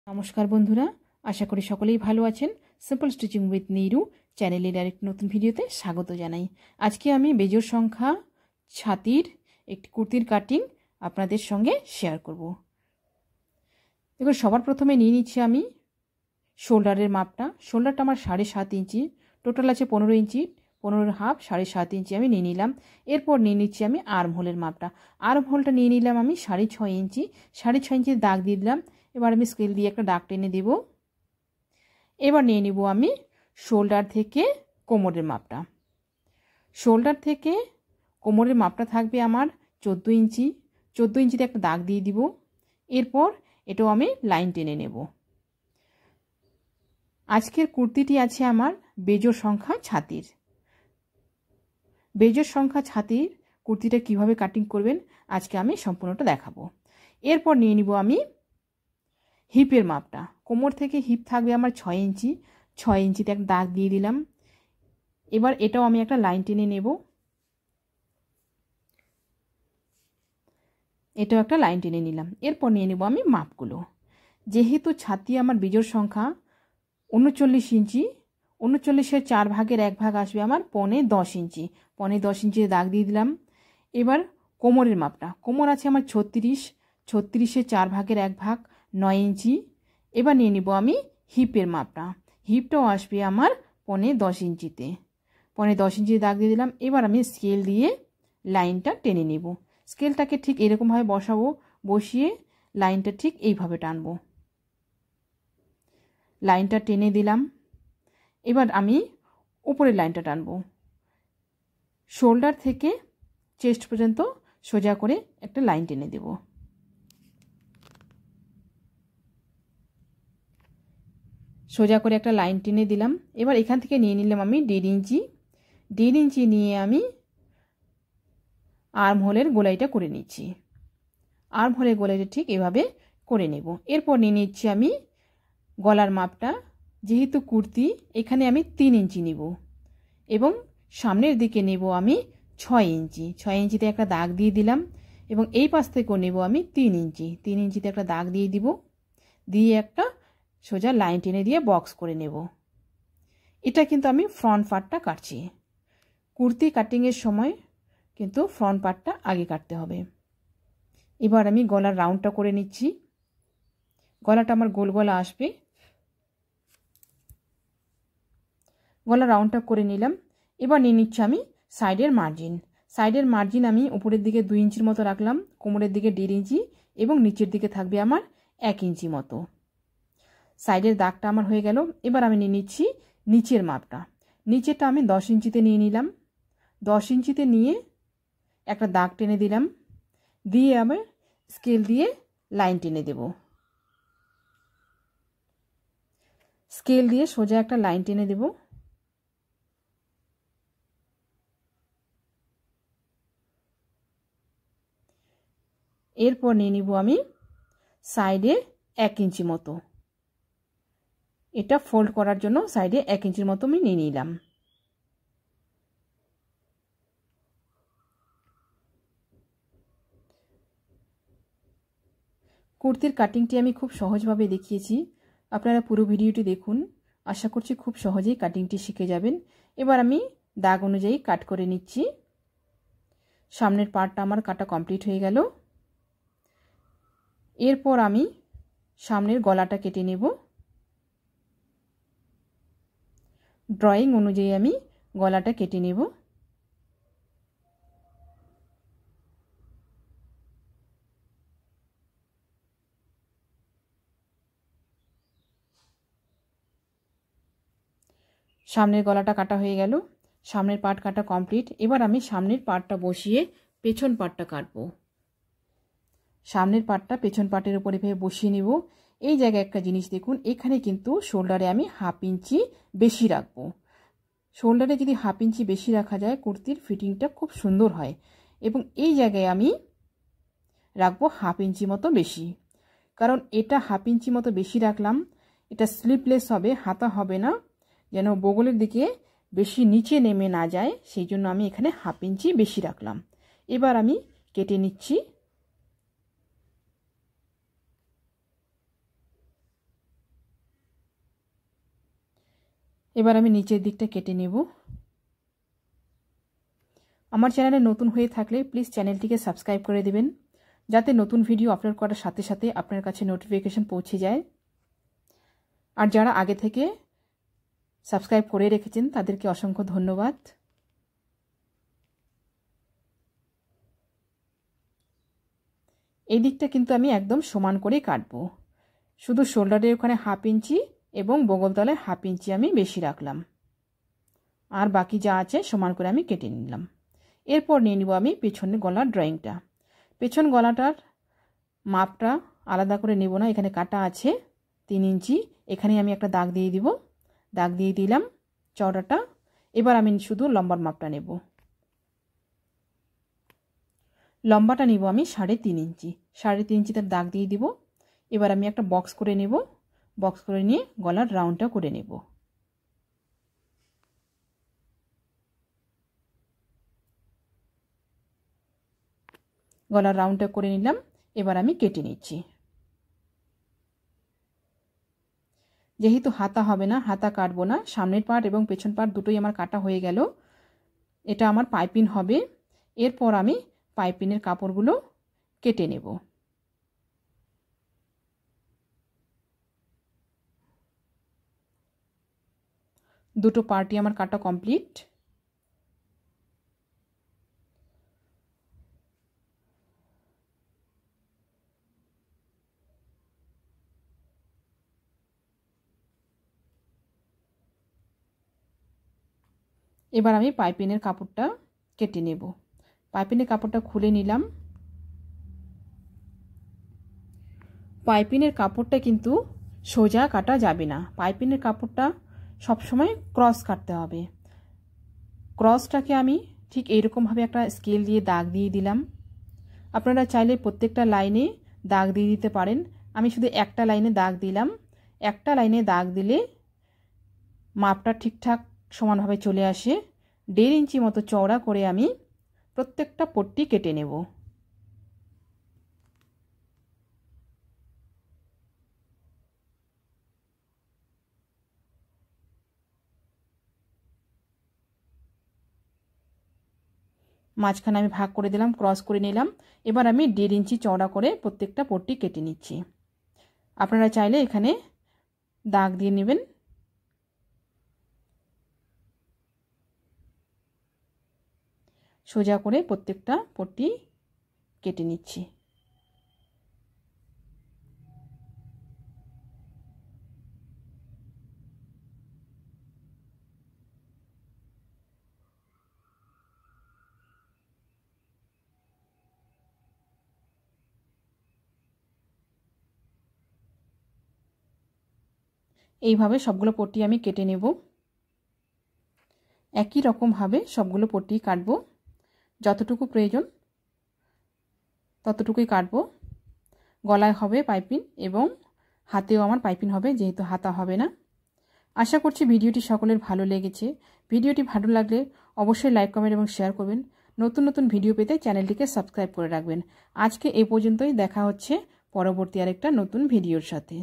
নমস্কার বন্ধুরা, আশা করি সকলেই ভালো আছেন। সিম্পল স্টিচিং উইথ নীরু চ্যানেলের আরেকটি নতুন ভিডিওতে স্বাগত জানাই। আজকে আমি বেজোড় সংখ্যা ছাতির একটি কুর্তির কাটিং আপনাদের সঙ্গে শেয়ার করব। দেখুন, সবার প্রথমে নিয়ে নিচ্ছি আমি শোল্ডারের মাপটা। শোল্ডারটা আমার 7.5 ইঞ্চি, টোটাল আছে 15 ইঞ্চি, 15 হাফ 7.5 ইঞ্চি আমি নিয়ে নিলাম। এরপর নিয়ে নিচ্ছি আমি আর্ম হোলের মাপটা। আর্ম হোলটা নিয়ে নিলাম আমি 6.5 ইঞ্চি, 6.5 ইঞ্চির দাগ দিয়ে দিলাম। এবার আমি স্কেল দিয়ে একটা দাগ টেনে দেব। এবার নিয়ে নিব আমি শোল্ডার থেকে কোমরের মাপটা। শোল্ডার থেকে কোমরের মাপটা থাকবে আমার 14 ইঞ্চি। 14 ইঞ্চিতে একটা দাগ দিয়ে দিব। এরপর এটাও আমি লাইন টেনে নেব। আজকের কুর্তিটি আছে আমার বেজোড় সংখ্যা ছাতির। বেজোড় সংখ্যা ছাতির কুর্তিটা কিভাবে কাটিং করবেন আজকে আমি সম্পূর্ণটা দেখাবো। এরপর নিয়ে নিব আমি হিপের মাপটা। কোমর থেকে হিপ থাকবে আমার 6 ইঞ্চি, 6 ইঞ্চিতে একটা দাগ দিয়ে দিলাম। এবার এটাও আমি একটা লাইন টেনে নেব। এটাও একটা লাইন টেনে নিলাম। এরপর নিয়ে নেব আমি মাপগুলো। যেহেতু ছাতি আমার বেজোড় সংখ্যা 39 ইঞ্চি, 39-এর 4 ভাগের 1 ভাগ আসবে আমার 10.5 ইঞ্চি। 10.5 ইঞ্চিতে দাগ দিয়ে দিলাম। এবার কোমরের মাপটা। কোমর আছে আমার 36, 36-এর 4 ভাগের 1 ভাগ 9 ইঞ্চি। এবার নিয়ে নিব আমি হিপের মাপটা। হিপটাও আসবে আমার 10.5 ইঞ্চিতে। 10.5 ইঞ্চিতে দাগ দিয়ে দিলাম। এবার আমি স্কেল দিয়ে লাইনটা টেনে নেব। স্কেলটাকে ঠিক এরকমভাবে বসাবো, বসিয়ে লাইনটা ঠিক এইভাবে টানবো। লাইনটা টেনে দিলাম। এবার আমি উপরের লাইনটা টানবো। শোল্ডার থেকে চেস্ট পর্যন্ত সোজা করে একটা লাইন টেনে দেব। সোজা করে একটা লাইন টেনে দিলাম। এবার এখান থেকে নিয়ে নিলাম আমি 1.5 ইঞ্চি। 1.5 ইঞ্চি নিয়ে আমি আর্ম হোলের গোলাইটা করে নিচ্ছি। আর্ম হোলের গোলাইটা ঠিক এভাবে করে নেব। এরপর নিয়ে নিচ্ছি আমি গলার মাপটা। যেহেতু কুর্তি, এখানে আমি 3 ইঞ্চি নিব এবং সামনের দিকে নেব আমি 6 ইঞ্চি। 6 ইঞ্চিতে একটা দাগ দিয়ে দিলাম এবং এই পাশ থেকেও নেব আমি 3 ইঞ্চি। 3 ইঞ্চিতে একটা দাগ দিয়ে দিব, দিয়ে একটা সোজা লাইন টেনে দিয়ে বক্স করে নেব। এটা কিন্তু আমি ফ্রন্ট পার্টটা কাটছি। কুর্তি কাটিংয়ের সময় কিন্তু ফ্রন্ট পার্টটা আগে কাটতে হবে। এবার আমি গলার রাউন্ডটা করে নিচ্ছি। গলাটা আমার গোল গলা আসবে। গলা রাউন্ডটা করে নিলাম। এবার নিয়ে নিচ্ছি আমি সাইডের মার্জিন। সাইডের মার্জিন আমি উপরের দিকে 2 ইঞ্চির মতো রাখলাম, কোমরের দিকে 1.5 ইঞ্চি এবং নিচের দিকে থাকবে আমার 1 ইঞ্চি মতো। সাইডের দাগটা আমার হয়ে গেল। এবার আমি নিয়ে নিচ্ছি নিচের মাপটা। নিচেরটা আমি 10 ইঞ্চিতে নিয়ে নিলাম। 10 ইঞ্চিতে নিয়ে একটা দাগ টেনে দিলাম, দিয়ে আমি স্কেল দিয়ে লাইন টেনে দেব। স্কেল দিয়ে সোজা একটা লাইন টেনে দেব। এরপর নিয়ে নিব আমি সাইডে 1 ইঞ্চি মতো। এটা ফোল্ড করার জন্য সাইডে 1 ইঞ্চির মতো আমি নিয়ে নিলাম। কুর্তির কাটিংটি আমি খুব সহজভাবে দেখিয়েছি, আপনারা পুরো ভিডিওটি দেখুন। আশা করছি খুব সহজেই কাটিংটি শিখে যাবেন। এবার আমি দাগ অনুযায়ী কাট করে নিচ্ছি। সামনের পার্টটা আমার কাটা কমপ্লিট হয়ে গেল। এরপর আমি সামনের গলাটা কেটে নেব। ড্রয়িং অনুযায়ী আমি গলাটা কেটে নেব। সামনের গলাটা কাটা হয়ে গেল। সামনের পার্ট কাটা কমপ্লিট। এবার আমি সামনের পার্টটা বসিয়ে পেছন পার্টটা কাটবো। সামনের পার্টটা পেছন পার্টের উপর এভাবে বসিয়ে নেব। এই জায়গায় একটা জিনিস দেখুন, এখানে কিন্তু শোল্ডারে আমি 1/2 ইঞ্চি বেশি রাখবো। শোল্ডারে যদি 1/2 ইঞ্চি বেশি রাখা যায় কুর্তির ফিটিংটা খুব সুন্দর হয়। এবং এই জায়গায় আমি রাখবো 1/2 ইঞ্চি মতো বেশি, কারণ এটা 1/2 ইঞ্চি মতো বেশি রাখলাম। এটা স্লিপলেস হবে, হাতা হবে না, যেন বগলের দিকে বেশি নিচে নেমে না যায়, সেই জন্য আমি এখানে 1/2 ইঞ্চি বেশি রাখলাম। এবার আমি কেটে নিচ্ছি। এবার আমি নিচের দিকটা কেটে নেব। আমার চ্যানেলে নতুন হয়ে থাকলে প্লিজ চ্যানেলটিকে সাবস্ক্রাইব করে দেবেন, যাতে নতুন ভিডিও আপলোড করার সাথে সাথে আপনার কাছে নোটিফিকেশন পৌঁছে যায়। আর যারা আগে থেকে সাবস্ক্রাইব করে রেখেছেন তাদেরকে অসংখ্য ধন্যবাদ। এই দিকটা কিন্তু আমি একদম সমান করে কাটবো। শুধু শোল্ডারের ওখানে 1/2 ইঞ্চি এবং বগলতলায় 1/2 ইঞ্চি আমি বেশি রাখলাম, আর বাকি যা আছে সমান করে আমি কেটে নিলাম। এরপর নিয়ে নিব আমি পেছনে গলার ড্রয়িংটা। পেছন গলাটার মাপটা আলাদা করে নেব না, এখানে কাটা আছে 3 ইঞ্চি। এখানে আমি একটা দাগ দিয়ে দিব, দাগ দিয়ে দিলাম চওড়াটা। এবার আমি শুধু লম্বার মাপটা নেব। লম্বাটা নিব আমি 3.5 ইঞ্চি। 3.5 ইঞ্চিতে দাগ দিয়ে দিব। এবার আমি একটা বক্স করে নেব, বক্স করে নিয়ে গলার রাউন্ডটা করে নেব। গলার রাউন্ডটা করে নিলাম। এবার আমি কেটে নিচ্ছি। যেহেতু হাতা হবে না, হাতা কাটবো না, সামনের পার্ট এবং পেছন পার্ট দুটোই আমার কাটা হয়ে গেল। এটা আমার পাইপিং হবে। এরপর আমি পাইপিংয়ের কাপড়গুলো কেটে নেব। দুটো পার্টই আমার কাটা কমপ্লিট। এবার আমি পাইপিংয়ের কাপড়টা কেটে নেব। পাইপিংয়ের কাপড়টা খুলে নিলাম। পাইপিংয়ের কাপড়টা কিন্তু সোজা কাটা যাবে না, পাইপিংয়ের কাপড়টা সবসময় ক্রস কাটতে হবে। ক্রসটাকে আমি ঠিক এইরকমভাবে একটা স্কেল দিয়ে দাগ দিয়ে দিলাম। আপনারা চাইলে প্রত্যেকটা লাইনে দাগ দিয়ে দিতে পারেন। আমি শুধু একটা লাইনে দাগ দিলাম। একটা লাইনে দাগ দিলে মাপটা ঠিকঠাক সমানভাবে চলে আসে। 1.5 ইঞ্চি মতো চওড়া করে আমি প্রত্যেকটা পট্টি কেটে নেব। মাঝখানে আমি ভাগ করে দিলাম, ক্রস করে নিলাম। এবার আমি 1.5 ইঞ্চি চওড়া করে প্রত্যেকটা পট্টি কেটে নিচ্ছি। আপনারা চাইলে এখানে দাগ দিয়ে নেবেন। সোজা করে প্রত্যেকটা পট্টি কেটে নিচ্ছি। এইভাবে সবগুলো পট্টি আমি কেটে নেব। একই রকমভাবে সবগুলো পট্টি কাটবো। যতটুকু প্রয়োজন ততটুকুই কাটবো। গলায় হবে পাইপিং এবং হাতেও আমার পাইপিং হবে, যেহেতু হাতা হবে না। আশা করছি ভিডিওটি সকলের ভালো লেগেছে। ভিডিওটি ভালো লাগলে অবশ্যই লাইক, কমেন্ট এবং শেয়ার করবেন। নতুন নতুন ভিডিও পেতে চ্যানেলটিকে সাবস্ক্রাইব করে রাখবেন। আজকে এই পর্যন্তই। দেখা হচ্ছে পরবর্তী আরেকটা নতুন ভিডিওর সাথে।